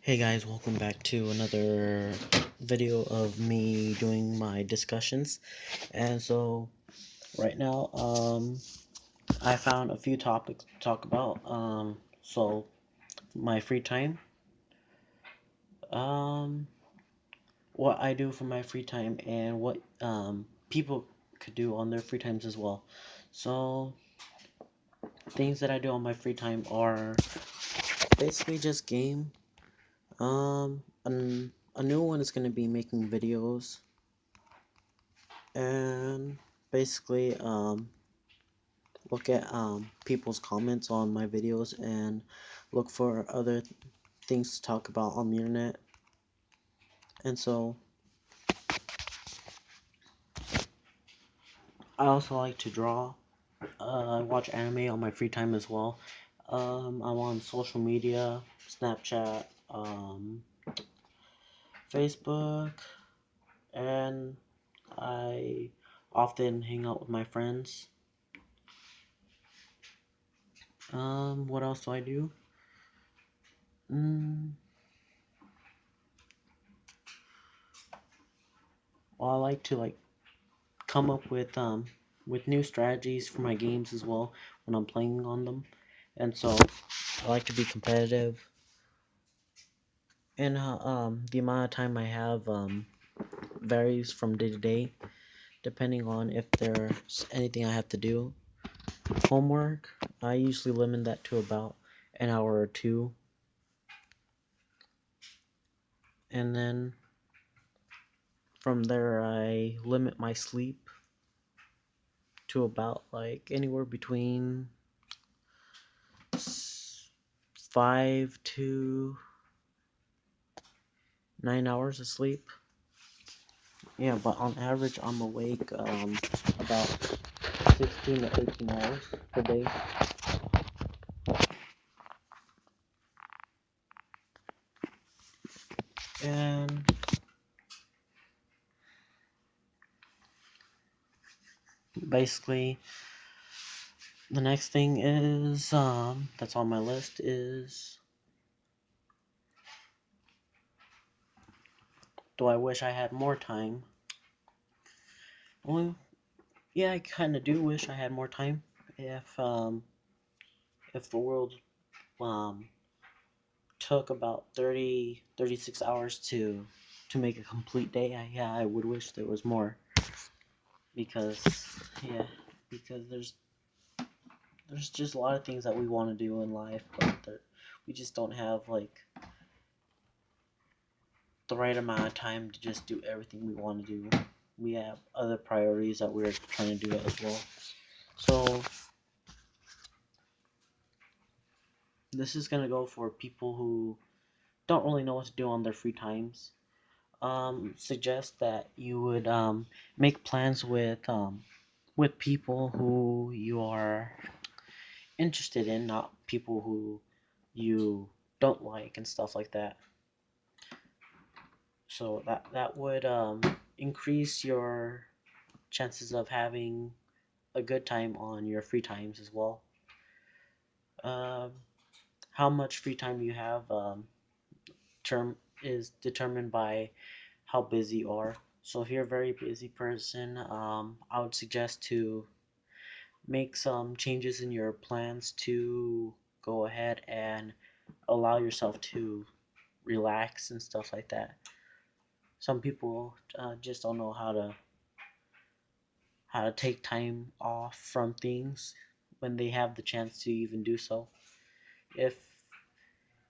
Hey guys, welcome back to another video of me doing my discussions. And so right now, I found a few topics to talk about. So my free time, um, what I do for my free time, and what people could do on their free times as well. So things that I do on my free time are basically just game. A new one is gonna be making videos and basically look at people's comments on my videos and look for other things to talk about on the internet. And so I also like to draw. I watch anime on my free time as well. I'm on social media, Snapchat, Facebook, and I often hang out with my friends. What else do I do? Mm, well, I like to come up with new strategies for my games as well when I'm playing on them. And so I like to be competitive. And the amount of time I have varies from day to day, depending on if there's anything I have to do. Homework, I usually limit that to about an hour or two. And then from there, I limit my sleep to about like anywhere between 5 to 9 hours of sleep. Yeah, but on average, I'm awake about 16 to 18 hours per day. And basically, the next thing is that's on my list is, do I wish I had more time? Well, yeah, I kind of do wish I had more time. If the world um took about 36 hours to make a complete day, I would wish there was more. Because yeah, because there's just a lot of things that we want to do in life, but we just don't have like the right amount of time to just do everything we want to do. We have other priorities that we're trying to do as well. So this is gonna go for people who don't really know what to do on their free times. Suggest that you would make plans with people who you are interested in, not people who you don't like and stuff like that. So that would increase your chances of having a good time on your free times as well. Um, how much free time you have term is determined by how busy you are. So if you're a very busy person, I would suggest to make some changes in your plans to go ahead and allow yourself to relax and stuff like that. Some people just don't know how to take time off from things when they have the chance to even do so. If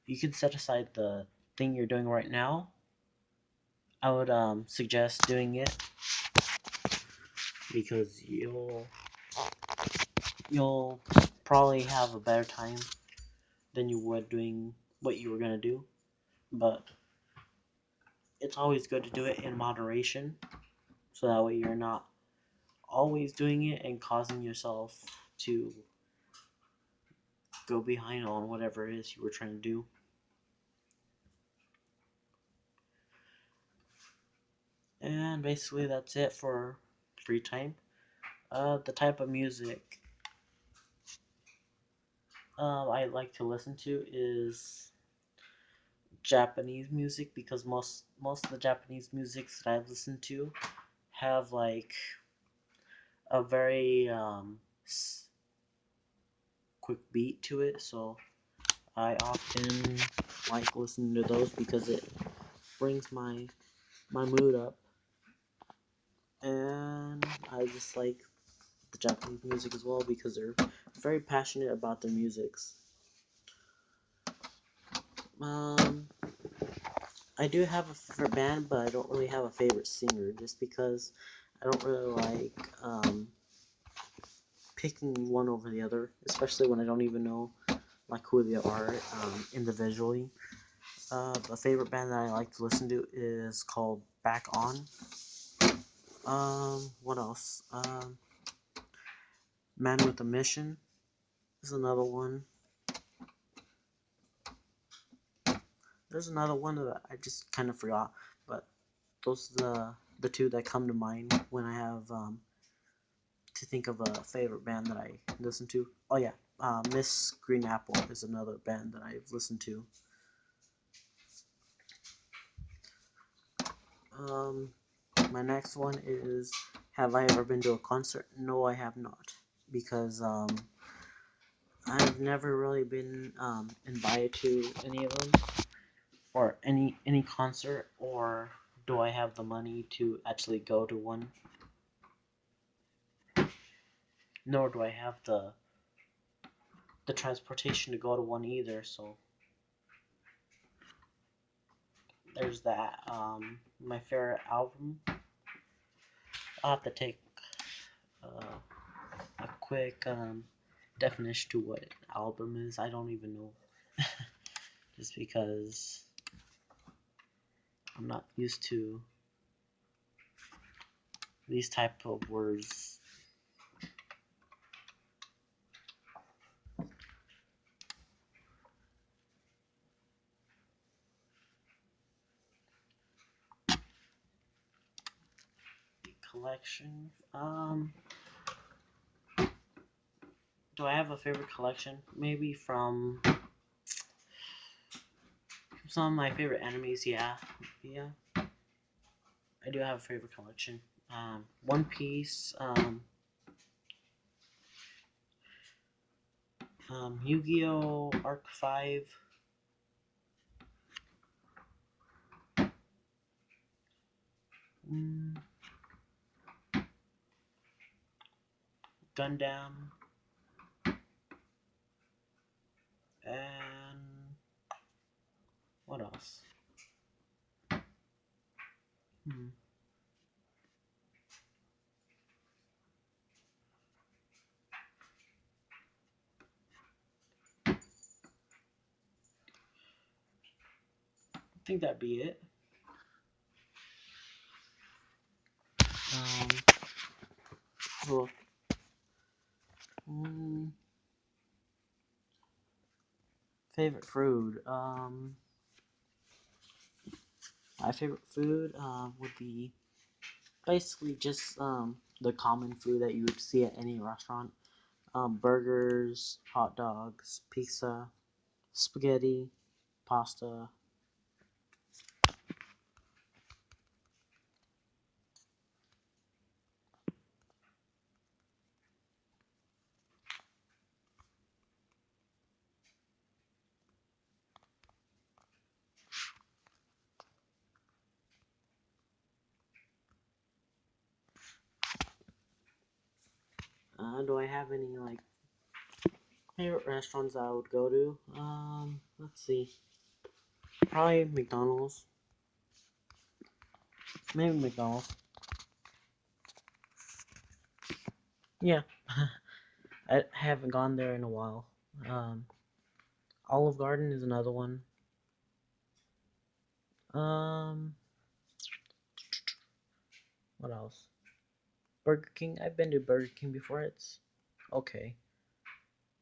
you can set aside the thing you're doing right now, I would suggest doing it because you'll probably have a better time than you would doing what you were gonna do. But it's always good to do it in moderation, so that way you're not always doing it and causing yourself to go behind on whatever it is you were trying to do. And basically that's it for free time. The type of music I like to listen to is Japanese music because most of the Japanese musics that I've listened to have like a very quick beat to it, so I often like listening to those because it brings my mood up, and I just like the Japanese music as well because they're very passionate about their musics. Um, I do have a favorite band, but I don't really have a favorite singer, just because I don't really like picking one over the other, especially when I don't even know like who they are individually. A favorite band that I like to listen to is called Back On. What else? Man with a Mission is another one. There's another one that I just kind of forgot, but those are the two that come to mind when I have to think of a favorite band that I listen to. Oh yeah, Miss Green Apple is another band that I've listened to. Um, my next one is, have I ever been to a concert? No, I have not, because I've never really been invited to any of them, or any concert, or do I have the money to actually go to one? Nor do I have the transportation to go to one either. So there's that. My favorite album. I'll have to take a quick definition to what an album is. I don't even know, just because I'm not used to these type of words. Collection. Do I have a favorite collection? Maybe from some of my favorite enemies. Yeah, yeah. I do have a favorite collection. One Piece. Yu-Gi-Oh! Arc 5. Mm, Gundam. And what else? Hmm. I think that'd be it. Um, well, mm, favorite food. My favorite food would be basically just the common food that you would see at any restaurant. Burgers, hot dogs, pizza, spaghetti, pasta. Do I have any like favorite restaurants I would go to? Let's see. Probably McDonald's. Maybe McDonald's. Yeah, I haven't gone there in a while. Um, Olive Garden is another one. Um, what else? Burger King. I've been to Burger King before. It's okay.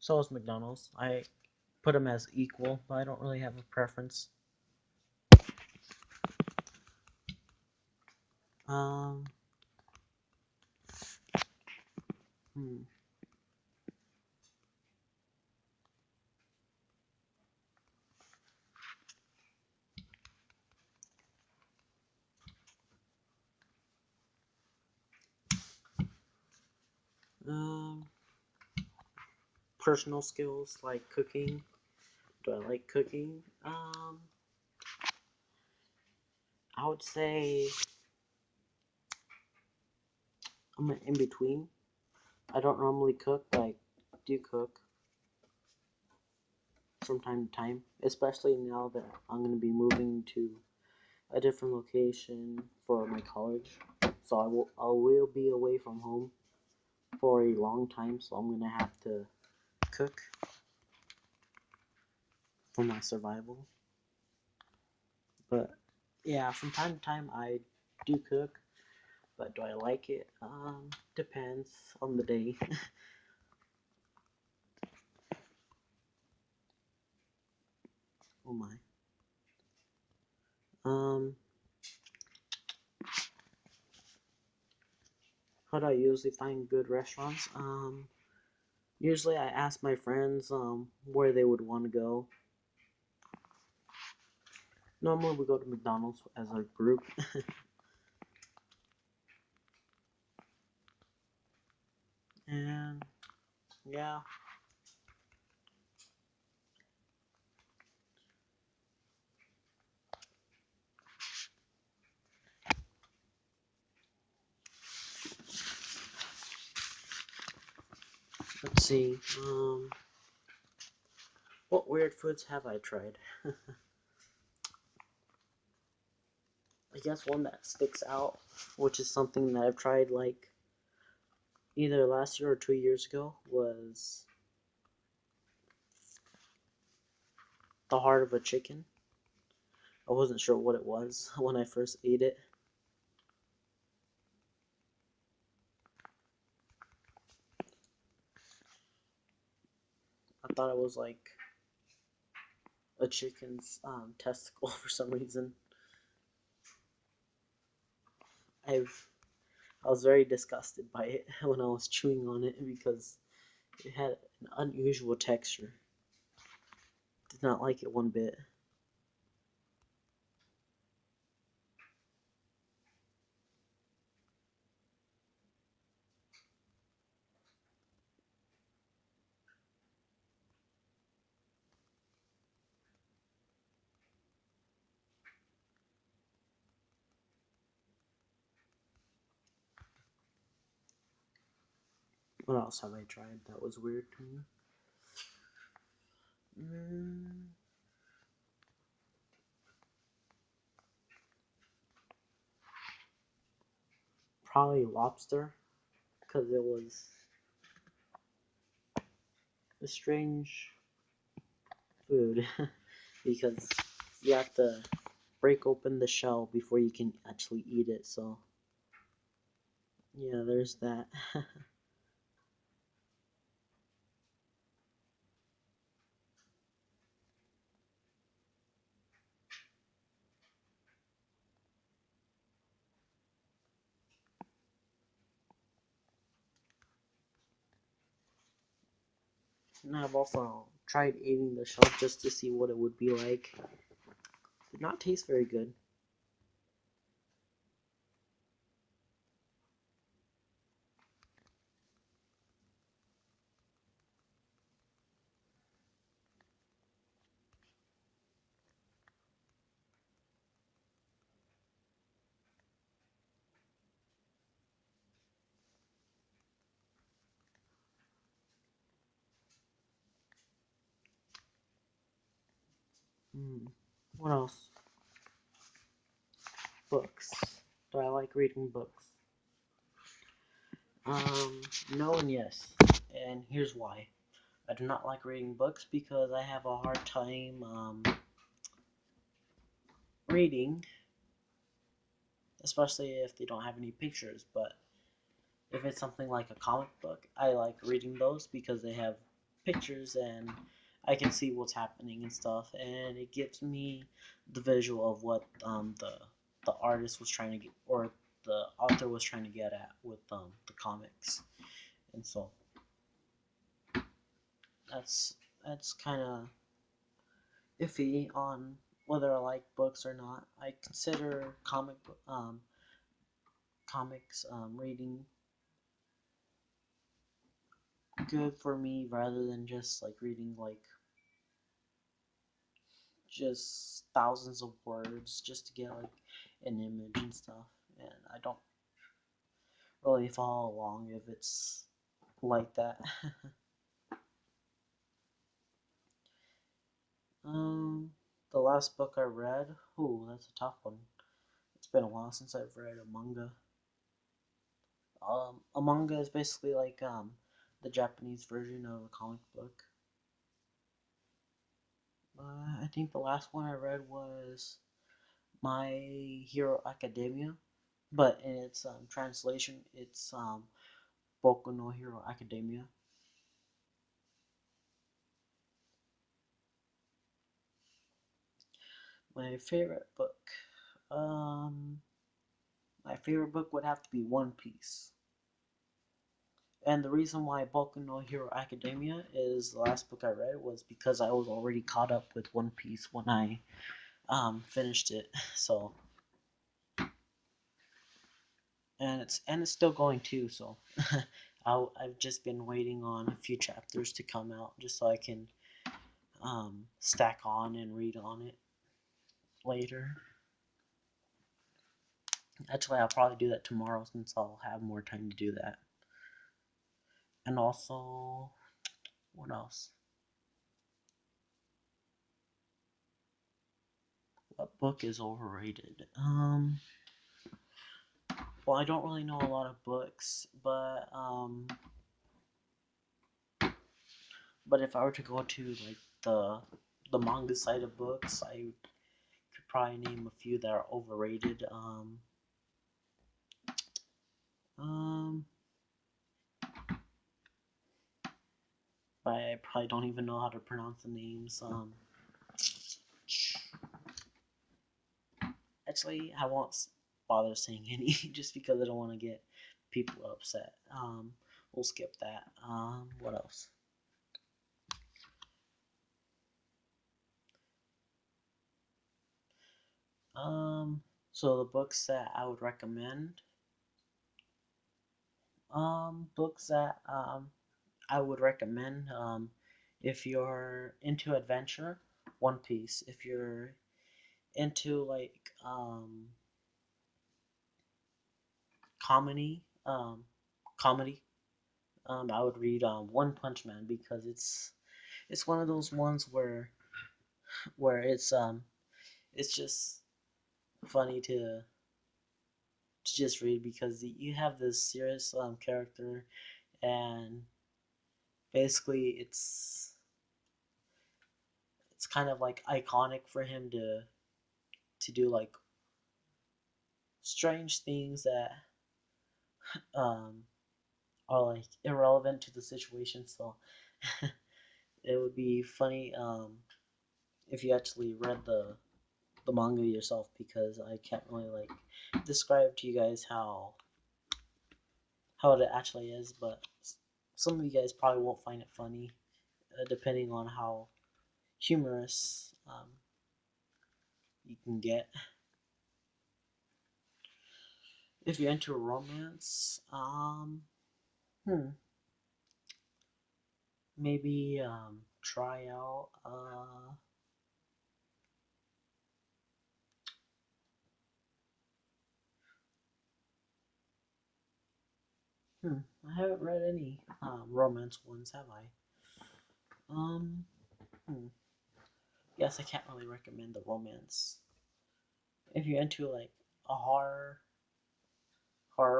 So is McDonald's. I put them as equal, but I don't really have a preference. Um, hmm. personal skills like cooking. Do I like cooking? I would say I'm in between. I don't normally cook, but I do cook from time to time, especially now that I'm going to be moving to a different location for my college. So I will be away from home for a long time, so I'm going to have to cook for my survival. But yeah, from time to time I do cook, but do I like it? Depends on the day. Oh my. Um, how do I usually find good restaurants? Usually I ask my friends where they would want to go. Normally we go to McDonald's as a group. And yeah, let's see. What weird foods have I tried? I guess one that sticks out, which is something that I've tried like either last year or 2 years ago, was the heart of a chicken. I wasn't sure what it was when I first ate it. I thought it was like a chicken's testicle for some reason. I've I was very disgusted by it when I was chewing on it because it had an unusual texture. Did not like it one bit. What else have I tried that was weird to me? Mm, Probably lobster because it was a strange food because you have to break open the shell before you can actually eat it. So yeah, there's that. And I've also tried eating the shell just to see what it would be like. Did not taste very good. Hmm. What else? Books. Do I like reading books? No and yes. And here's why. I do not like reading books because I have a hard time reading, especially if they don't have any pictures. But if it's something like a comic book, I like reading those because they have pictures and I can see what's happening and stuff, and it gives me the visual of what the artist was trying to get, or the author was trying to get at with the comics, and so that's that's kind of iffy on whether I like books or not. I consider comics reading good for me rather than just like reading like just thousands of words just to get like an image and stuff. And I don't really follow along if it's like that. um, the last book I read, ooh, that's a tough one. It's been a while since I've read a manga. A manga is basically like the Japanese version of a comic book. I think the last one I read was My Hero Academia, but in its translation, it's Boku no Hero Academia. My favorite book, um, my favorite book would have to be One Piece. And the reason why Boku no Hero Academia is the last book I read was because I was already caught up with One Piece when I finished it. So and it's still going too. So I've just been waiting on a few chapters to come out just so I can stack on and read on it later. Actually, I'll probably do that tomorrow since I'll have more time to do that. And also, what else? What book is overrated? Well, I don't really know a lot of books, but if I were to go to like the manga side of books, I could probably name a few that are overrated. Um, but I probably don't even know how to pronounce the names. Actually, I won't bother saying any just because I don't want to get people upset. We'll skip that. What else? Um, so the books that I would recommend, books that I would recommend, if you're into adventure, One Piece. If you're into like comedy, comedy, I would read One Punch Man because it's one of those ones where it's just funny to just read because you have this serious character and basically it's kind of like iconic for him to do like strange things that um are like irrelevant to the situation. So it would be funny if you actually read the manga yourself because I can't really like describe to you guys how it actually is, but some of you guys probably won't find it funny, depending on how humorous you can get. If you're into romance, hmm, maybe try out. I haven't read any romance ones, have I? Um, hmm. Yes, I can't really recommend the romance. If you're into like a horror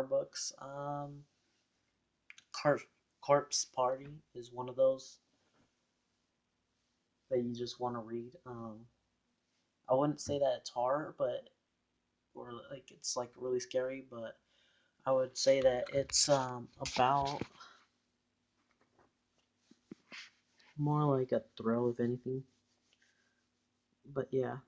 books, Corpse Party is one of those that you just want to read. I wouldn't say that it's horror, but or like it's like really scary, but I would say that it's about more like a thrill, if anything. But yeah.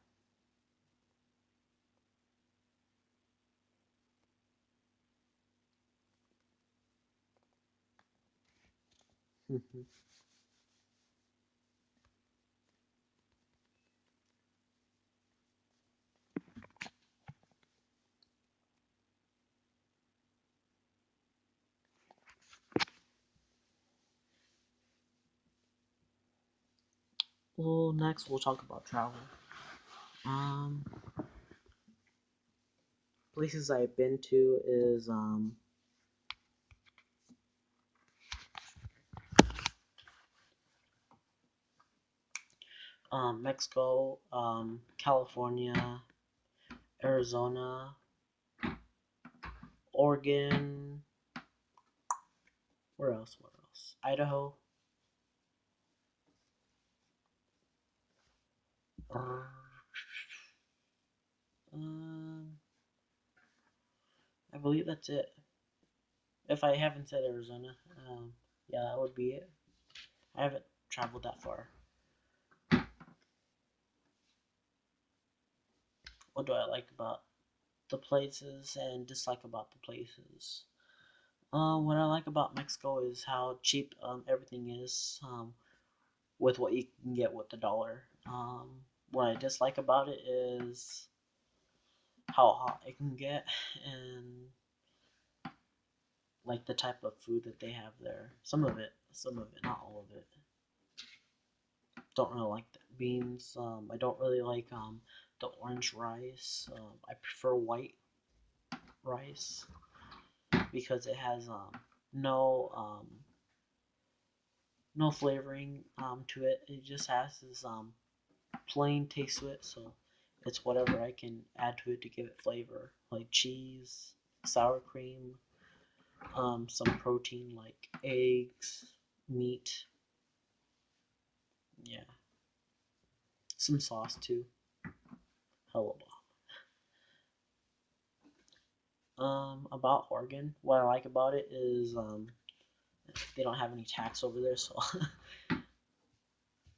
Well, next we'll talk about travel. Um, Places I've been to is Mexico, California, Arizona, Oregon. Where else? Where else? Idaho. Um, I believe that's it. If I haven't said Arizona, yeah, that would be it. I haven't traveled that far. What do I like about the places and dislike about the places? What I like about Mexico is how cheap everything is with what you can get with the dollar. What I dislike about it is how hot it can get and like the type of food that they have there. Some of it, not all of it. Don't really like the beans. I don't really like the orange rice. I prefer white rice because it has no no flavoring to it. It just has this plain taste to it. So it's whatever I can add to it to give it flavor, like cheese, sour cream, some protein like eggs, meat, yeah, some sauce too. Hello. About Oregon, what I like about it is they don't have any tax over there, so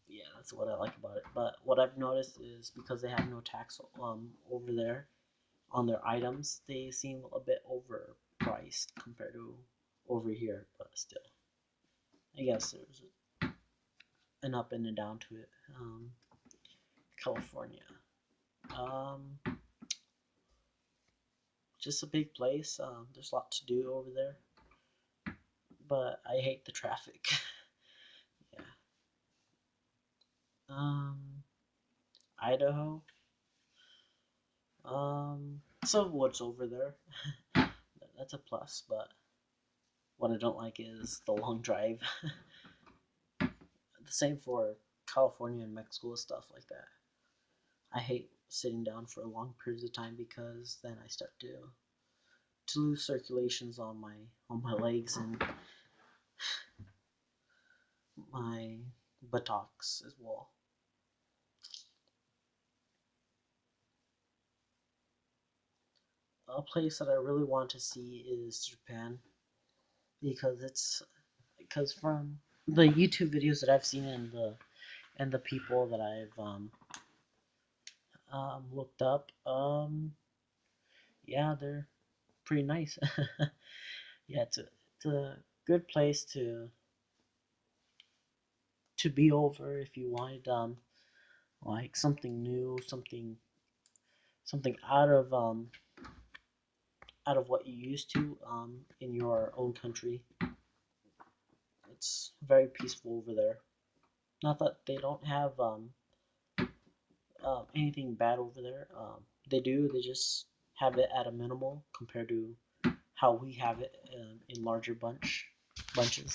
yeah, that's what I like about it. But what I've noticed is because they have no tax over there on their items, they seem a bit overpriced compared to over here. But still, I guess there's an up and a down to it. California, um, just a big place. There's a lot to do over there, but I hate the traffic. Yeah. Um, Idaho. Some woods over there. That's a plus, but what I don't like is the long drive. The same for California and Mexico, stuff like that. I hate sitting down for long periods of time because then I start to lose circulations on my legs and my buttocks as well. A place that I really want to see is Japan because it's because from the YouTube videos that I've seen and the people that I've looked up, yeah, they're pretty nice. Yeah, it's a good place to be over if you wanted like something new, something out of what you used to in your own country. It's very peaceful over there. Not that they don't have anything bad over there. They do. They just have it at a minimal compared to how we have it in larger bunches.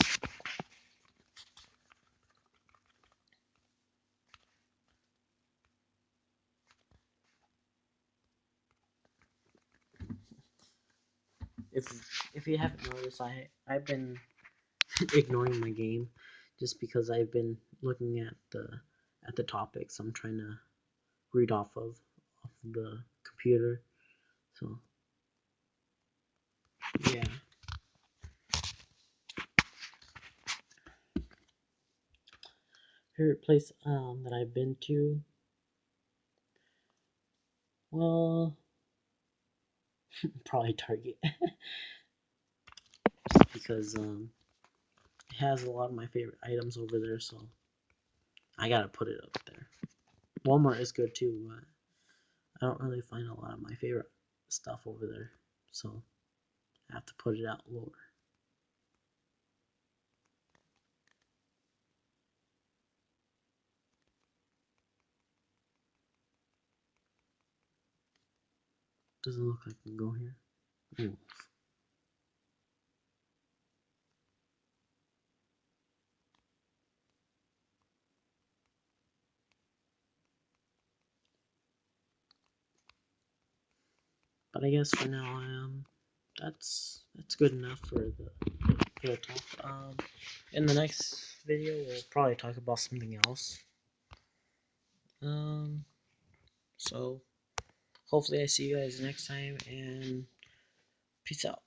If if you haven't noticed, I've been ignoring my game just because I've been looking at the topics I'm trying to read off of the computer. So yeah, favorite place that I've been to. Well, probably Target just because it has a lot of my favorite items over there. So I gotta put it up there. Walmart is good too, but I don't really find a lot of my favorite stuff over there. So I have to put it out lower. Doesn't look like I can go here. Ooh. But I guess for now, that's good enough for the talk. In the next video, we'll probably talk about something else. Um, so hopefully I see you guys next time, and peace out.